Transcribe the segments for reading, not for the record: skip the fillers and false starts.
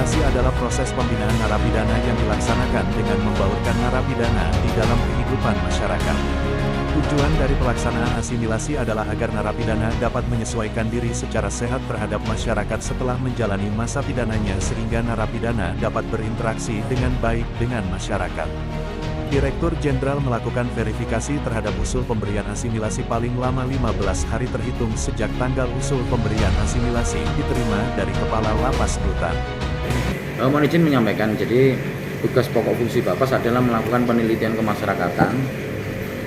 Asimilasi adalah proses pembinaan narapidana yang dilaksanakan dengan membaurkan narapidana di dalam kehidupan masyarakat. Tujuan dari pelaksanaan asimilasi adalah agar narapidana dapat menyesuaikan diri secara sehat terhadap masyarakat setelah menjalani masa pidananya sehingga narapidana dapat berinteraksi dengan baik dengan masyarakat. Direktur Jenderal melakukan verifikasi terhadap usul pemberian asimilasi paling lama 15 hari terhitung sejak tanggal usul pemberian asimilasi diterima dari Kepala Lapas Rutan. Mohon izin menyampaikan, jadi tugas pokok fungsi Bapas adalah melakukan penelitian kemasyarakatan,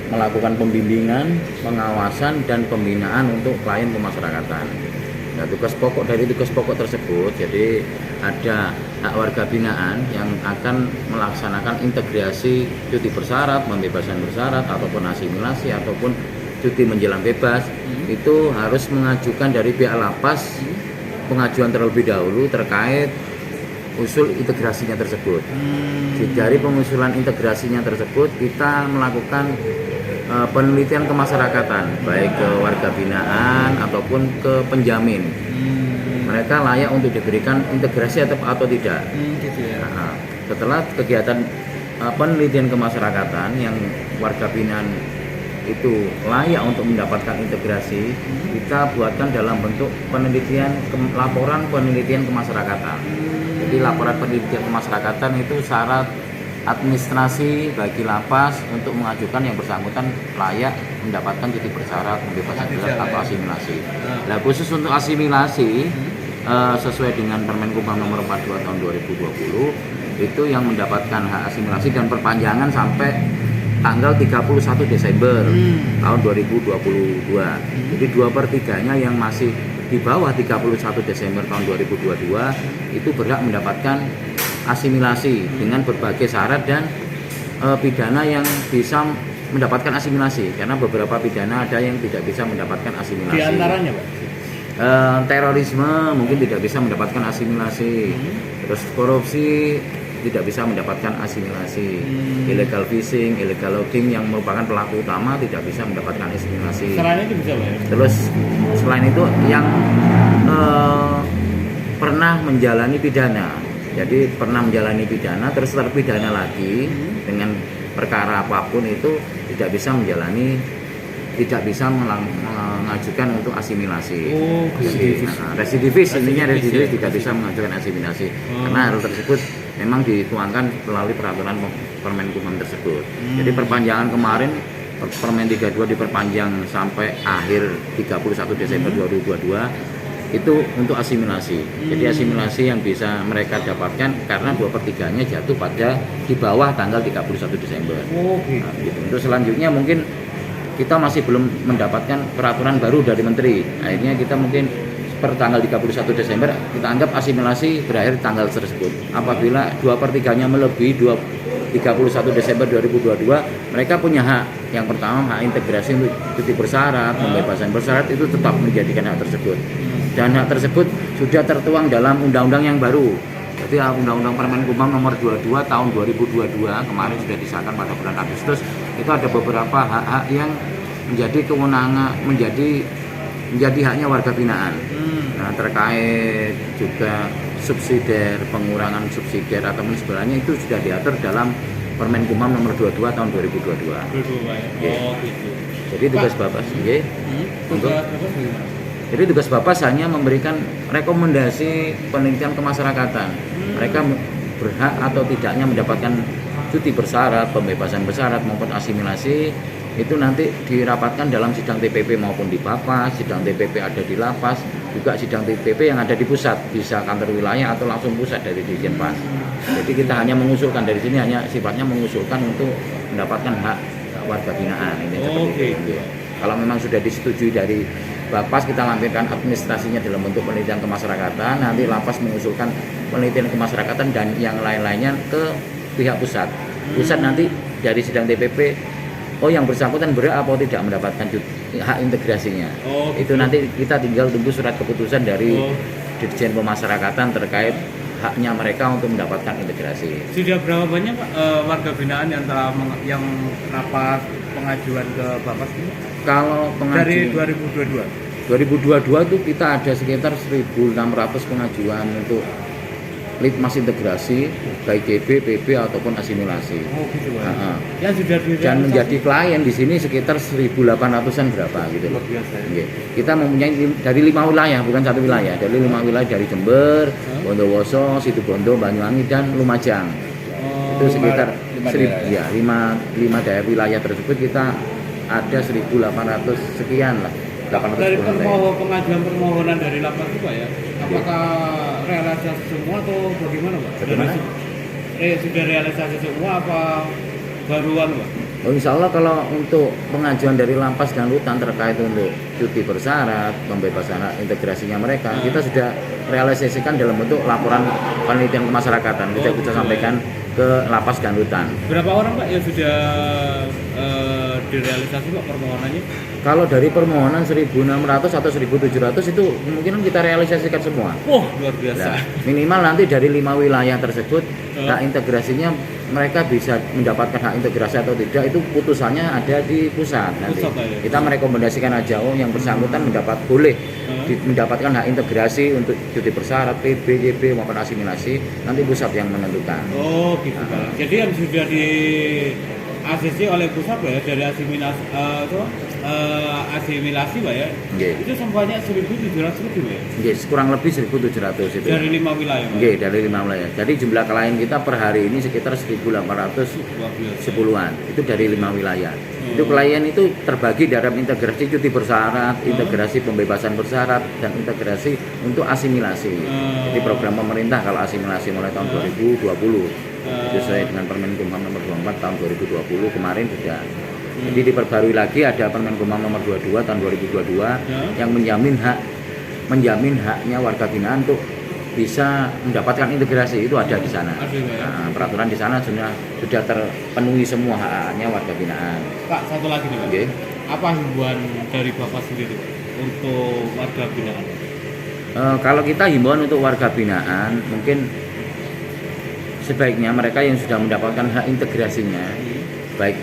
melakukan pembimbingan, pengawasan, dan pembinaan untuk klien pemasyarakatan. Nah, tugas pokok tersebut, jadi ada hak warga binaan yang akan melaksanakan integrasi cuti bersyarat, pembebasan bersyarat, ataupun asimilasi, ataupun cuti menjelang bebas. Itu harus mengajukan dari pihak lapas pengajuan terlebih dahulu terkait usul integrasinya tersebut. Dari pengusulan integrasinya tersebut, kita melakukan penelitian kemasyarakatan, baik ke warga binaan ataupun ke penjamin. Mereka layak untuk diberikan integrasi atau tidak. Gitu ya. Nah, setelah kegiatan penelitian kemasyarakatan yang warga binaan itu layak untuk mendapatkan integrasi, kita buatkan dalam bentuk laporan penelitian kemasyarakatan. Jadi laporan penelitian kemasyarakatan itu syarat administrasi bagi lapas untuk mengajukan yang bersangkutan layak mendapatkan cuti bersyarat, pembebasan bersyarat atau asimilasi. Nah, khusus untuk asimilasi sesuai dengan Permenkumham nomor 42 tahun 2020 itu yang mendapatkan hak asimilasi dan perpanjangan sampai tanggal 31 Desember tahun 2022. Jadi 2/3-nya yang masih di bawah 31 Desember tahun 2022 itu berhak mendapatkan asimilasi dengan berbagai syarat dan pidana yang bisa mendapatkan asimilasi, karena beberapa pidana ada yang tidak bisa mendapatkan asimilasi. Di antaranya, Pak? Terorisme mungkin tidak bisa mendapatkan asimilasi, terus korupsi tidak bisa mendapatkan asimilasi, illegal fishing, illegal logging yang merupakan pelaku utama tidak bisa mendapatkan asimilasi. Selain itu bisa, Pak? Terus selain itu yang pernah menjalani pidana, jadi pernah menjalani pidana terus terpidana lagi dengan perkara apapun itu tidak bisa mengajukan untuk asimilasi. Residivis intinya residivis tidak bisa mengajukan asimilasi karena hal tersebut memang dituangkan melalui peraturan Permenkumham tersebut. Jadi perpanjangan kemarin Permen 32 diperpanjang sampai akhir 31 Desember 2022 itu untuk asimilasi. Jadi asimilasi yang bisa mereka dapatkan karena 2/3-nya jatuh pada di bawah tanggal 31 Desember. Nah, gitu. Untuk selanjutnya mungkin kita masih belum mendapatkan peraturan baru dari Menteri. Akhirnya kita mungkin per tanggal 31 Desember kita anggap asimilasi berakhir tanggal tersebut. Apabila 2/3-nya melebihi 31 Desember 2022, mereka punya hak. Yang pertama hak integrasi untuk cuti bersyarat, pembebasan bersyarat itu tetap menjadikan hak tersebut. Dan hak tersebut sudah tertuang dalam undang-undang yang baru. Jadi Undang-Undang Permenkumham nomor 22 tahun 2022 kemarin sudah disahkan pada bulan Agustus. Itu ada beberapa hak-hak yang menjadi kewenangan, menjadi haknya warga binaan. Nah, terkait juga subsidiar, pengurangan subsidiar ataupun sebagainya itu sudah diatur dalam Permenkumham nomor 22 tahun 2022. Gitu. Jadi tugas Bapak Jadi tugas Bapak hanya memberikan rekomendasi penelitian kemasyarakatan. Mereka berhak atau tidaknya mendapatkan cuti bersyarat, pembebasan bersyarat maupun asimilasi itu nanti dirapatkan dalam sidang TPP maupun di Bapas, sidang TPP ada di lapas, juga sidang TPP yang ada di pusat, bisa kantor wilayah atau langsung pusat dari Dirjen Pas. Jadi kita hanya mengusulkan dari sini, hanya sifatnya mengusulkan untuk mendapatkan hak warga binaan ini seperti itu. Kalau memang sudah disetujui dari Bapas, kita lampirkan administrasinya dalam bentuk penelitian kemasyarakatan, nanti lapas mengusulkan penelitian kemasyarakatan dan yang lain-lainnya ke pihak pusat. Pusat nanti dari sidang TPP, yang bersangkutan berhak atau tidak mendapatkan hak integrasinya. Itu nanti kita tinggal tunggu surat keputusan dari Dirjen Pemasyarakatan terkait haknya mereka untuk mendapatkan integrasi. Sudah berapa banyak Pak warga binaan yang telah yang rapat pengajuan ke Bapas ini? Kalau dari 2022 itu kita ada sekitar 1.600 pengajuan untuk litmas integrasi baik DB, PB ataupun asimilasi. Oh gitu Pak. Nah, Yang sudah dan menjadi klien di sini sekitar 1.800-an berapa gitu. luar biasa ya. Oke. Kita mempunyai dari 5 wilayah, bukan satu wilayah. Dari 5 wilayah dari Jember, Bondowoso, Situbondo, Banyuwangi dan Lumajang. Oh, Itu sekitar 5 daerah ya? 5 daerah wilayah tersebut kita ada 1.800 sekian lah. 800 Dari sekian. pengajuan permohonan dari lapas itu Pak ya, apakah realisasi semua atau bagaimana Pak? Bagaimana? Sudah realisasi semua apa baruan Pak? Oh, insya Allah kalau untuk pengajuan dari lapas dan rutan terkait untuk cuti bersyarat, pembebasan hak integrasinya mereka, kita sudah realisasikan dalam bentuk laporan penelitian kemasyarakatan. Kita bisa sampaikan ke lapas dan rutan. Berapa orang Pak yang sudah direalisasi Pak permohonannya? Kalau dari permohonan 1.600 atau 1.700 itu kemungkinan kita realisasikan semua. Wah luar biasa. Nah, minimal nanti dari 5 wilayah tersebut hak integrasinya mereka bisa mendapatkan hak integrasi atau tidak itu putusannya ada di pusat nanti. Ya? Kita merekomendasikan aja yang bersangkutan boleh mendapatkan hak integrasi untuk cuti bersyarat, PB, JB maupun asimilasi, nanti pusat yang menentukan. Oh gitu Pak. Jadi yang sudah di ACC oleh pusat Pak ya dari asimilasi Pak ya. Nggih. Itu semuanya 1.700 lebih Pak ya. Nggih, kurang lebih 1.700 itu. Dari 5 wilayah Pak. Nggih, dari 5 wilayah. Jadi jumlah klien kita per hari ini sekitar 1.810-an. Luar biasa. Itu dari 5 wilayah. Itu klien itu terbagi dalam integrasi cuti bersyarat, integrasi pembebasan bersyarat, dan integrasi untuk asimilasi. Jadi program pemerintah kalau asimilasi mulai tahun 2020 sesuai dengan Permenkumham nomor 24 tahun 2020 kemarin sudah. Jadi diperbarui lagi ada Permenkumham nomor 22 tahun 2022 yang menjamin haknya warga binaan untuk bisa mendapatkan integrasi, itu ada di sana. Nah, peraturan di sana sudah terpenuhi semua haknya warga binaan. Pak, satu lagi nih Pak. Okay. Apa himbauan dari Bapak sendiri untuk warga binaan? Kalau kita himbauan untuk warga binaan, mungkin sebaiknya mereka yang sudah mendapatkan hak integrasinya, baik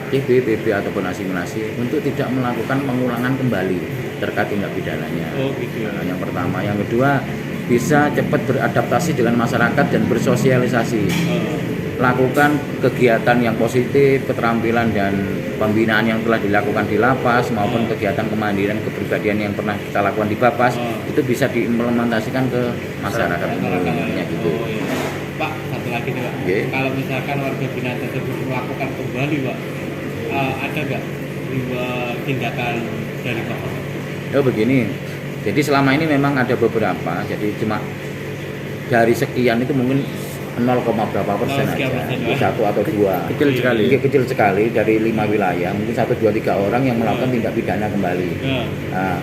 PB, PB ataupun asimilasi, untuk tidak melakukan pengulangan kembali terkait tindak pidananya. Oh, gitu. Nah, yang pertama, yang kedua bisa cepat beradaptasi dengan masyarakat dan bersosialisasi. Lakukan kegiatan yang positif, keterampilan dan pembinaan yang telah dilakukan di lapas maupun kegiatan kemandirian kepribadian yang pernah kita lakukan di Bapas itu bisa diimplementasikan ke masyarakat umumnya gitu. Oh, iya. Pak, satu lagi nih Pak. Okay. Kalau misalkan warga binaan tersebut melakukan kembali Pak, ada nggak tindakan dari Bapak? Oh begini, jadi selama ini memang ada beberapa, jadi cuma dari sekian itu mungkin 0, berapa persen aja, satu atau dua, kecil sekali dari 5 wilayah, mungkin 1, 2, 3 orang yang melakukan tindak pidana kembali. Nah,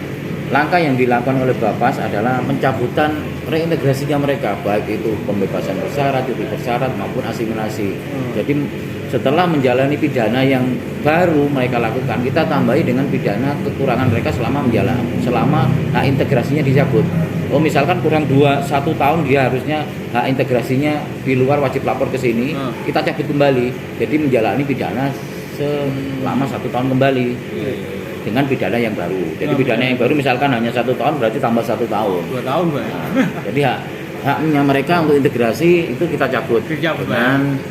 langkah yang dilakukan oleh Bapas adalah pencabutan reintegrasinya mereka, baik itu pembebasan bersyarat, cuti bersyarat maupun asimilasi. Jadi setelah menjalani pidana yang baru mereka lakukan, kita tambahi dengan pidana kekurangan mereka selama hak integrasinya dicabut. Oh misalkan kurang 1 tahun dia harusnya hak integrasinya di luar wajib lapor ke sini, kita cabut kembali. Jadi menjalani pidana selama 1 tahun kembali dengan pidana yang baru. Jadi pidana yang baru misalkan hanya 1 tahun berarti tambah 1 tahun. 2 tahun Pak. Nah, jadi haknya mereka untuk integrasi itu kita cabut dengan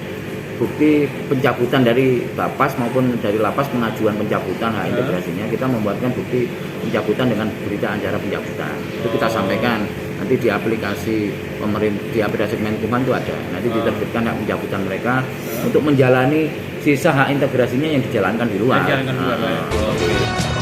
bukti pencabutan dari Bapas maupun dari lapas pengajuan pencabutan hak integrasinya, kita membuatkan bukti pencabutan dengan berita acara pencabutan. Itu kita sampaikan nanti di aplikasi pemerintah, di aplikasi Kemenkumham itu ada. Nanti diterbitkan hak pencabutan mereka untuk menjalani sisa hak integrasinya yang dijalankan di luar. Oke.